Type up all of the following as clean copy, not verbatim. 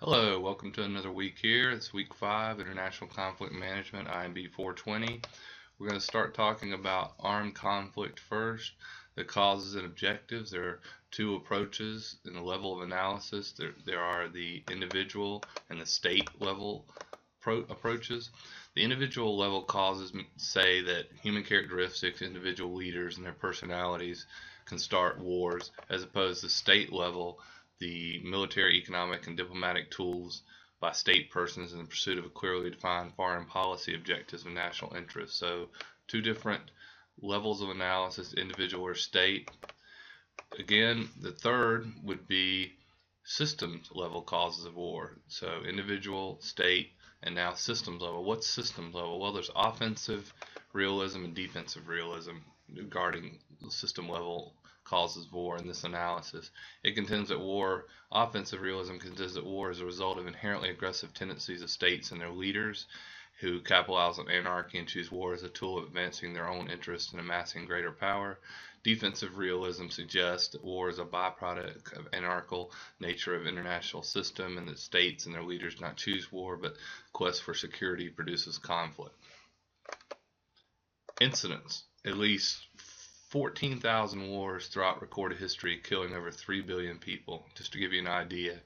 Hello, welcome to another week here. It's week 5, International Conflict Management, INB 420. We're going to start talking about armed conflict first, the causes and objectives. There are two approaches in the level of analysis. There are the individual and the state level approaches. The individual level causes say that human characteristics, individual leaders, and their personalities can start wars, as opposed to state level, the military, economic, and diplomatic tools by state persons in the pursuit of a clearly defined foreign policy objectives of national interest. So, two different levels of analysis, individual or state. Again, the third would be systems level causes of war. So, individual, state, and now systems level. What's systems level? Well, there's offensive realism and defensive realism regarding system level causes of war in this analysis. It contends that war, offensive realism contends that war is a result of inherently aggressive tendencies of states and their leaders who capitalize on anarchy and choose war as a tool of advancing their own interests and amassing greater power. Defensive realism suggests that war is a byproduct of anarchical nature of international system and that states and their leaders not choose war, but quest for security produces conflict. Incidents. At least 14,000 wars throughout recorded history, killing over 3 billion people. Just to give you an idea,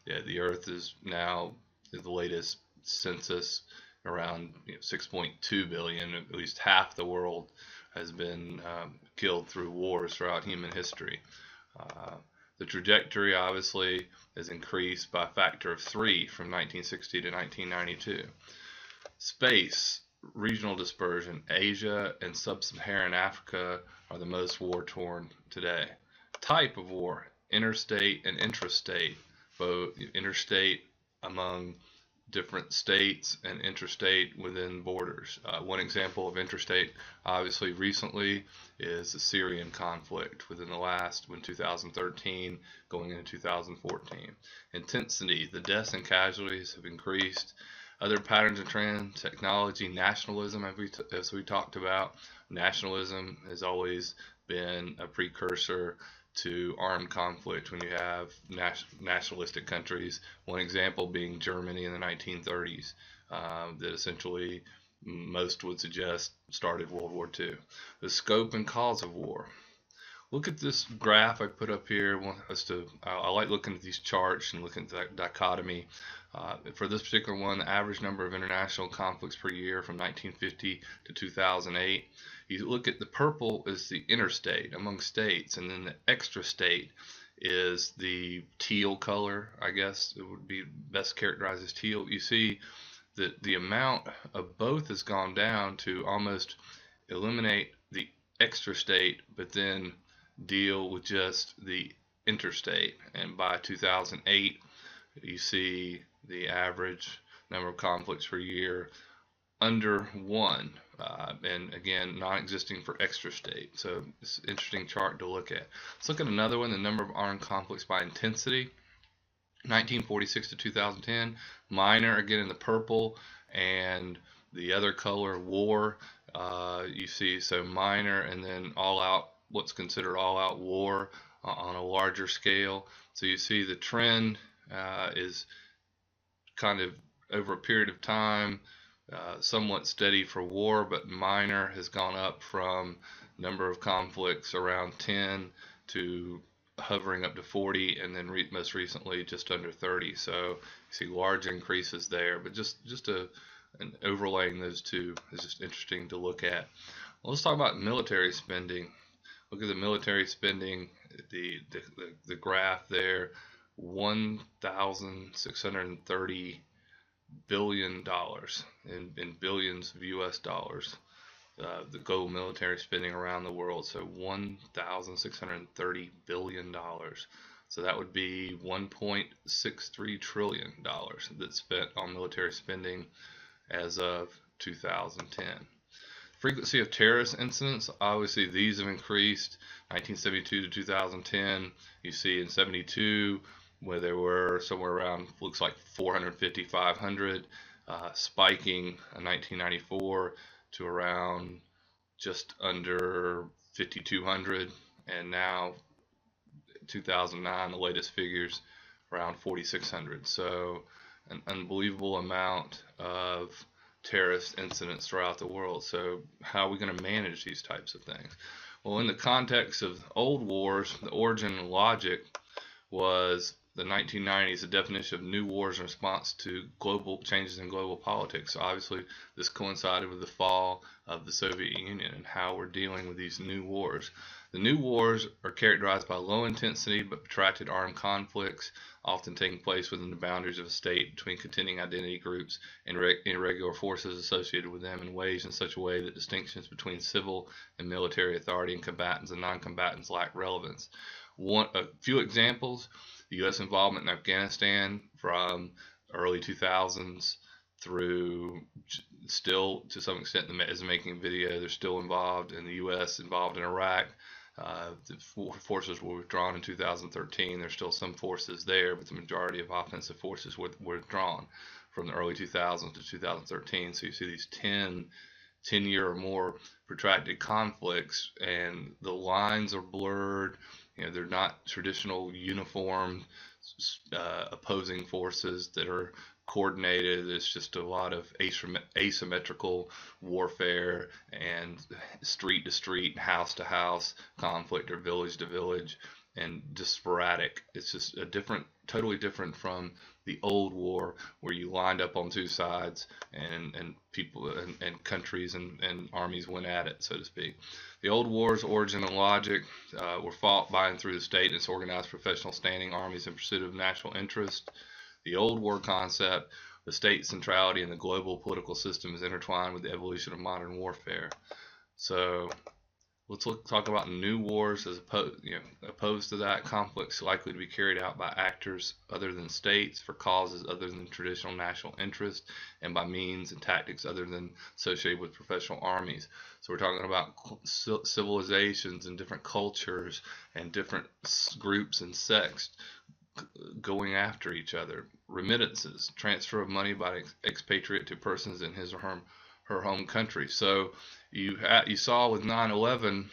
the Earth is now, the latest census, around 6.2 billion. At least half the world has been killed through wars throughout human history. The trajectory obviously has increased by a factor of 3 from 1960 to 1992. Space. Regional dispersion. Asia and sub-Saharan Africa are the most war-torn today. Type of war. Interstate and intrastate. Both interstate among different states and interstate within borders. One example of interstate, obviously recently, is the Syrian conflict within the last, 2013, going into 2014. Intensity. The deaths and casualties have increased. Other patterns and trends, technology, nationalism, as we talked about. Nationalism has always been a precursor to armed conflict when you have nationalistic countries. One example being Germany in the 1930s, that essentially most would suggest started World War II. The scope and cause of war. Look at this graph I put up here. I like looking at these charts and looking at the dichotomy. For this particular one, the average number of international conflicts per year from 1950 to 2008. You look at the purple is the interstate among states, and then the extra-state is the teal color. I guess it would be best characterized as teal. You see that the amount of both has gone down to almost eliminate the extra-state, but then deal with just the interstate. And by 2008, you see the average number of conflicts per year under 1, and again, non-existing for extra-state. So it's an interesting chart to look at. Let's look at another one, the number of armed conflicts by intensity. 1946 to 2010, minor, again in the purple, and the other color, war, you see, so minor, and then all out, what's considered all-out war on a larger scale. So you see the trend is kind of over a period of time somewhat steady for war, but minor has gone up from number of conflicts around 10 to hovering up to 40, and then most recently just under 30. So you see large increases there, but just and overlaying those two is just interesting to look at. Well, let's talk about military spending. Look at the military spending, the graph there, $1,630 billion in billions of US dollars. The global military spending around the world, so $1,630 billion. So that would be $1.63 trillion that's spent on military spending as of 2010. Frequency of terrorist incidents, obviously these have increased. 1972 to 2010, you see in 72 where there were somewhere around, looks like 450, 500, spiking in 1994 to around just under 5,200, and now 2009, the latest figures around 4,600. So an unbelievable amount of terrorist incidents throughout the world. So how are we going to manage these types of things? Well, in the context of old wars, the origin and logic was the 1990s, the definition of new wars in response to global changes in global politics. So obviously, this coincided with the fall of the Soviet Union and how we're dealing with these new wars. The new wars are characterized by low intensity but protracted armed conflicts, often taking place within the boundaries of a state between contending identity groups and irregular forces associated with them in ways in such a way that distinctions between civil and military authority and combatants and non-combatants lack relevance. A few examples: the U.S. involvement in Afghanistan from early 2000s through still to some extent as making a video, they're still involved, in the U.S. involved in Iraq. The forces were withdrawn in 2013. There's still some forces there, but the majority of offensive forces were withdrawn from the early 2000s to 2013. So you see these 10-year or more protracted conflicts, and the lines are blurred. They're not traditional uniform opposing forces that are coordinated. It's just a lot of asymmetrical warfare and street to street, house to house conflict, or village to village, and just sporadic. It's just totally different from the old war where you lined up on two sides and people and countries and armies went at it, so to speak. The old war's origin and logic were fought by and through the state and its organized professional standing armies in pursuit of national interest. The old war concept, the state centrality in the global political system, is intertwined with the evolution of modern warfare. So let's talk about new wars as opposed to that. Conflicts likely to be carried out by actors other than states for causes other than traditional national interest and by means and tactics other than associated with professional armies. So we're talking about civilizations and different cultures and different groups and sects going after each other. Remittances, transfer of money by expatriate to persons in his or her home country. So you saw with 9/11,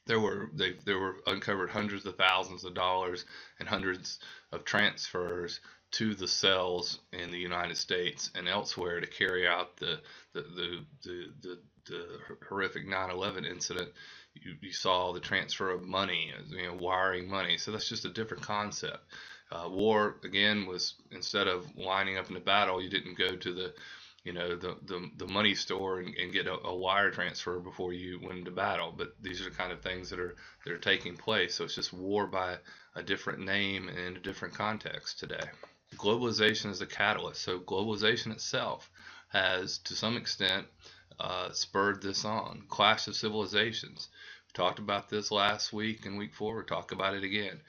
there were uncovered hundreds of thousands of dollars and hundreds of transfers to the cells in the United States and elsewhere to carry out the horrific 9/11 incident. You saw the transfer of money, wiring money. So that's just a different concept. War, again, was, instead of lining up in a battle, you didn't go to the money store and get a wire transfer before you went into battle. But these are the kind of things that are taking place. So it's just war by a different name and in a different context today. Globalization is a catalyst. So globalization itself has, to some extent, spurred this on. Clash of civilizations. We talked about this last week and week 4. We'll talk about it again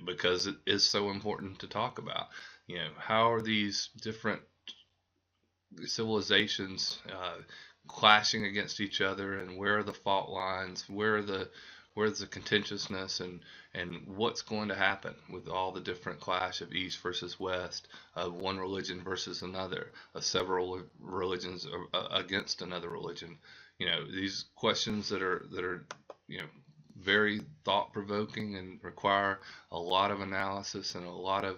because it is so important to talk about. How are these different civilizations clashing against each other, and where are the fault lines? Where's the contentiousness, and what's going to happen with all the different clash of East versus West, of one religion versus another, of several religions against another religion? These questions that are very thought-provoking and require a lot of analysis and a lot of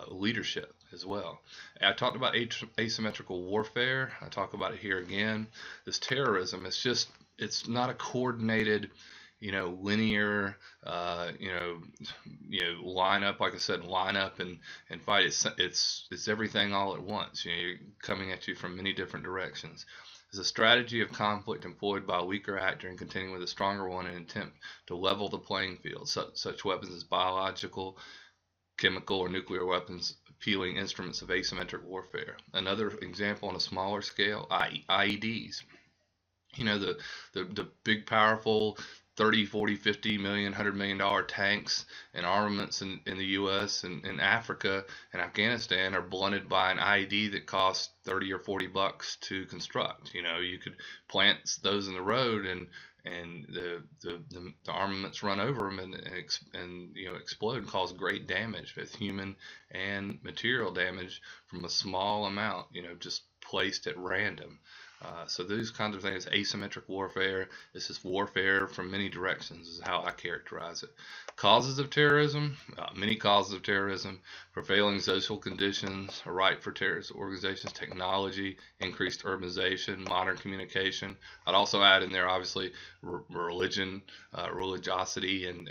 leadership as well. I talked about asymmetrical warfare. I talk about it here again. This terrorism, it's not a coordinated, linear, line up. Like I said, line up and fight. It's everything all at once. You're coming at you from many different directions. It's a strategy of conflict employed by a weaker actor in contending with a stronger one in an attempt to level the playing field. Such weapons as biological, chemical, or nuclear weapons, appealing instruments of asymmetric warfare. Another example on a smaller scale, IEDs. The big, powerful 30, 40, 50 million, $100 million tanks and armaments in the U.S. and in Africa and Afghanistan are blunted by an IED that costs 30 or 40 bucks to construct. You could plant those in the road and the armaments run over them and explode and cause great damage, both human and material damage, from a small amount, just placed at random. So these kinds of things, asymmetric warfare, this is warfare from many directions, is how I characterize it. Causes of terrorism, many causes of terrorism, prevailing social conditions, a right for terrorist organizations, technology, increased urbanization, modern communication. I'd also add in there, obviously, religion, religiosity, and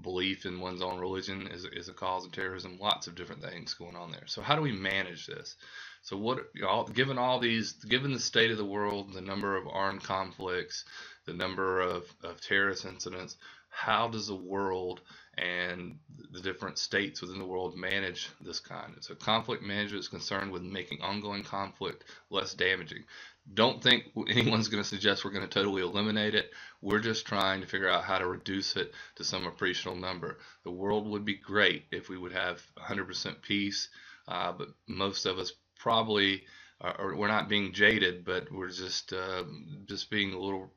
belief in one's own religion is a cause of terrorism. Lots of different things going on there. So how do we manage this? So given all these, given the state of the world, the number of armed conflicts, the number of terrorist incidents, how does the world and the different states within the world manage this kind? So conflict management is concerned with making ongoing conflict less damaging. Don't think anyone's going to suggest we're going to totally eliminate it. We're just trying to figure out how to reduce it to some appreciable number. The world would be great if we would have 100% peace, but most of us probably or we're not being jaded, but we're just being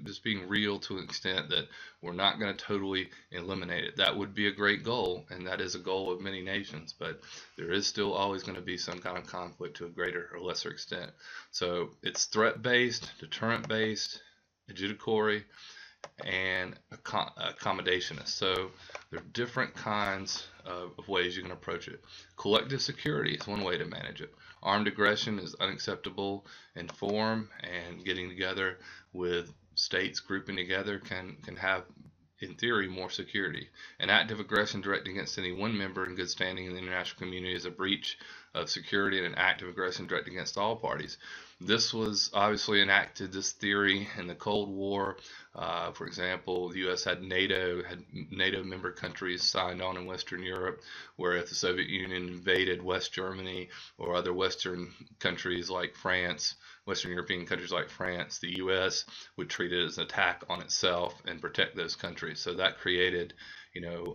just being real to an extent that we're not going to totally eliminate it. That would be a great goal, and that is a goal of many nations, but there is still always going to be some kind of conflict to a greater or lesser extent. So it's threat-based, deterrent-based, adjudicatory, and accommodationist. So there are different kinds of ways you can approach it. Collective security is one way to manage it. Armed aggression is unacceptable in form, and getting together with states grouping together can have, in theory, more security. An active aggression directed against any one member in good standing in the international community is a breach of security, and an active aggression directed against all parties. This was obviously enacted, this theory, in the Cold War. For example, the U.S. had NATO member countries signed on in Western Europe, where if the Soviet Union invaded West Germany or other Western countries like France, Western European countries like France, the U.S. would treat it as an attack on itself and protect those countries. So that created,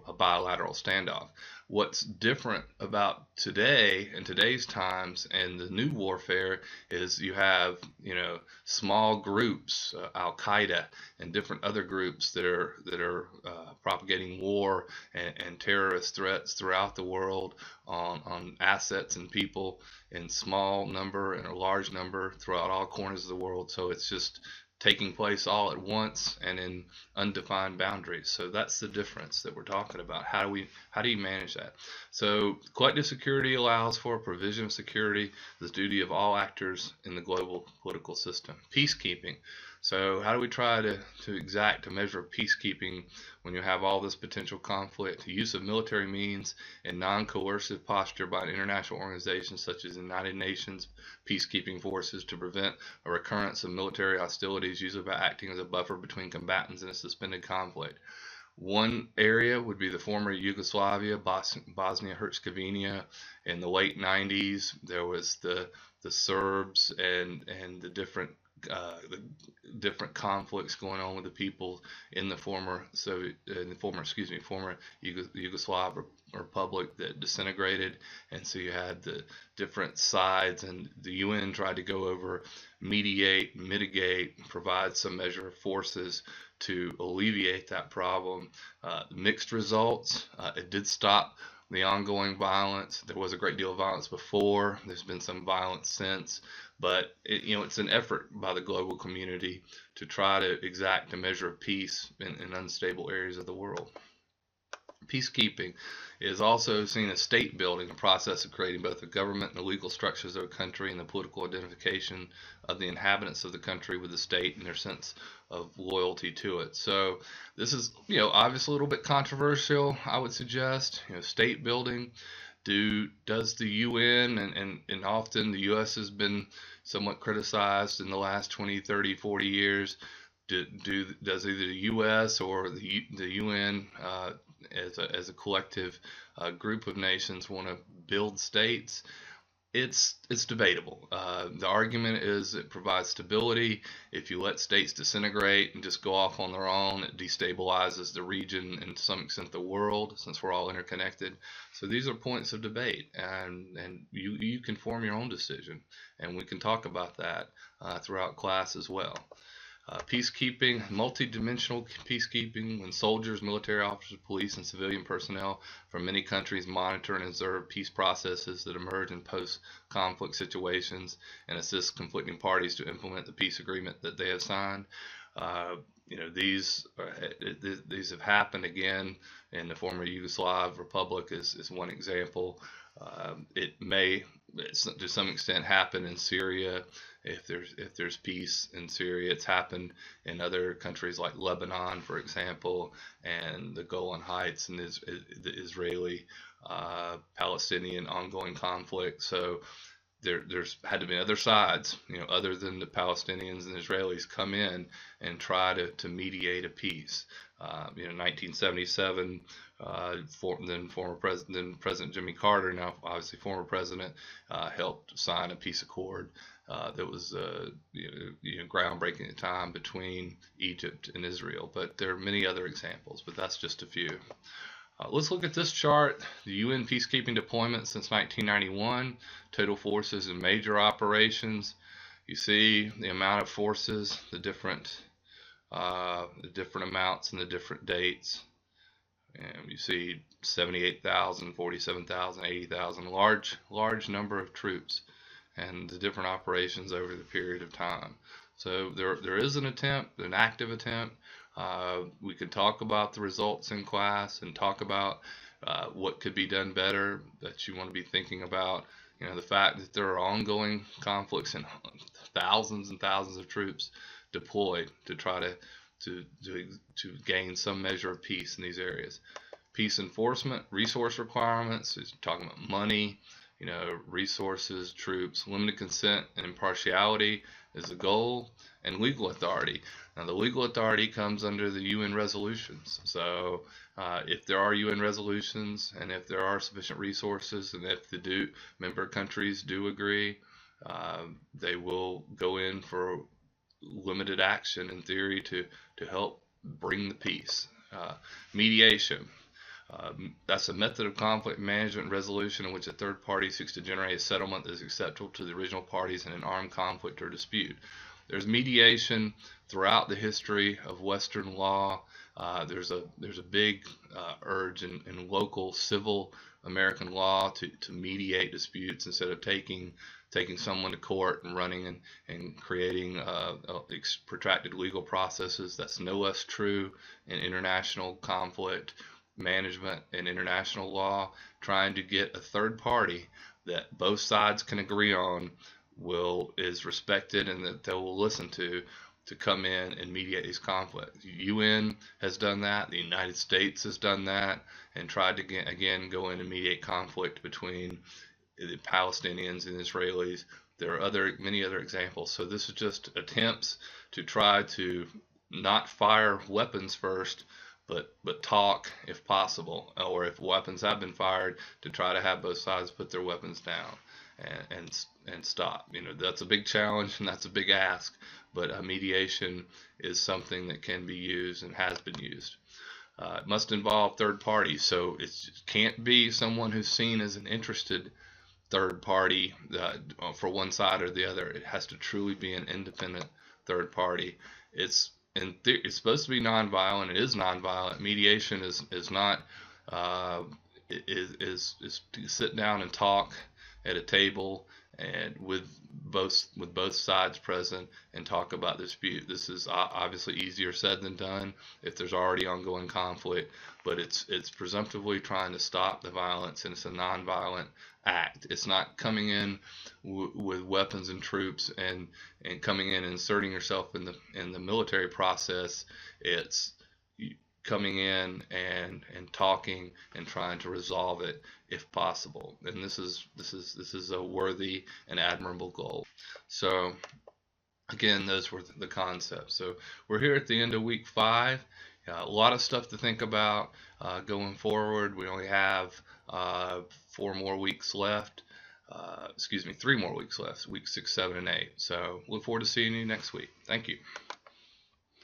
a bilateral standoff. What's different about today and today's times and the new warfare is you have, small groups, Al Qaeda and different other groups that are propagating war and terrorist threats throughout the world on assets and people in small number and a large number throughout all corners of the world. So it's just taking place all at once and in undefined boundaries. So that's the difference that we're talking about. How do you manage that? So collective security allows for provision of security, the duty of all actors in the global political system. Peacekeeping. So how do we try to exact a measure of peacekeeping when you have all this potential conflict? The use of military means and non-coercive posture by international organizations such as the United Nations peacekeeping forces to prevent a recurrence of military hostilities, usually by acting as a buffer between combatants in a suspended conflict. One area would be the former Yugoslavia, Bosnia-Herzegovina. In the late 90s, there was the Serbs and the different conflicts going on with the people in the former Yugoslav Republic that disintegrated, and so you had the different sides, and the UN tried to go over, mediate, mitigate, provide some measure of forces to alleviate that problem. Mixed results. It did stop the ongoing violence. There was a great deal of violence before. There's been some violence since, but it's an effort by the global community to try to exact a measure of peace in unstable areas of the world. Peacekeeping is also seen as state building, a process of creating both the government and the legal structures of a country and the political identification of the inhabitants of the country with the state and their sense of loyalty to it. So this is, obviously a little bit controversial, I would suggest. State building. Does the UN and often the U.S. has been somewhat criticized in the last 20, 30, 40 years. Does either the U.S. or the UN as a collective group of nations want to build states? It's debatable. The argument is it provides stability. If you let states disintegrate and just go off on their own, it destabilizes the region and to some extent the world, since we're all interconnected. So these are points of debate, and you can form your own decision, and we can talk about that throughout class as well. Peacekeeping, multi-dimensional peacekeeping, when soldiers, military officers, police, and civilian personnel from many countries monitor and observe peace processes that emerge in post-conflict situations and assist conflicting parties to implement the peace agreement that they have signed. These have happened again in the former Yugoslav Republic is one example. It may, to some extent, happen in Syria if there's peace in Syria. It's happened in other countries like Lebanon, for example, and the Golan Heights and the Israeli Palestinian ongoing conflict. So there's had to be other sides, other than the Palestinians and Israelis, come in and try to mediate a peace. 1977, then President Jimmy Carter, now obviously former president, helped sign a peace accord that was groundbreaking at the time between Egypt and Israel. But there are many other examples, but that's just a few. Let's look at this chart. The UN peacekeeping deployment since 1991, total forces and major operations. You see the amount of forces, the different amounts and the different dates. And you see 78,000, 47,000, 80,000, large number of troops and the different operations over the period of time. So there is an attempt, an active attempt. We could talk about the results in class and talk about what could be done better, that you want to be thinking about. The fact that there are ongoing conflicts and thousands and thousands of troops deployed to try to gain some measure of peace in these areas. Peace enforcement, resource requirements, is talking about money, resources, troops. Limited consent and impartiality is the goal, and legal authority. Now, the legal authority comes under the UN resolutions. So if there are UN resolutions, and if there are sufficient resources, and if the member countries do agree, they will go in for limited action in theory to help bring the peace. Mediation. That's a method of conflict management and resolution in which a third party seeks to generate a settlement that is acceptable to the original parties in an armed conflict or dispute. There's mediation throughout the history of Western law. There's a big urge in local civil American law to mediate disputes instead of taking someone to court and running and creating protracted legal processes. That's no less true in international conflict management and international law. Trying to get a third party that both sides can agree on is respected and that they will listen to come in and mediate these conflicts. The UN has done that. The United States has done that and tried to again go in and mediate conflict between the Palestinians and Israelis. There are many other examples. So this is just attempts to try to not fire weapons first, but talk if possible, or if weapons have been fired, to try to have both sides put their weapons down and stop. That's a big challenge and that's a big ask, but a mediation is something that can be used and has been used. It must involve third parties, so it can't be someone who's seen as an interested third party for one side or the other. It has to truly be an independent third party. It's supposed to be nonviolent. It is nonviolent. Mediation is not is to sit down and talk at a table and with both sides present and talk about the dispute. This is obviously easier said than done if there's already ongoing conflict, but it's presumptively trying to stop the violence, and it's a nonviolent act. It's not coming in with weapons and troops and coming in and inserting yourself in the military process. It's coming in and talking and trying to resolve it if possible. And this is a worthy and admirable goal. So again, those were the concepts. So we're here at the end of week 5. A lot of stuff to think about going forward. We only have 4 more weeks left. 3 more weeks left, week 6, 7, and 8. So look forward to seeing you next week. Thank you.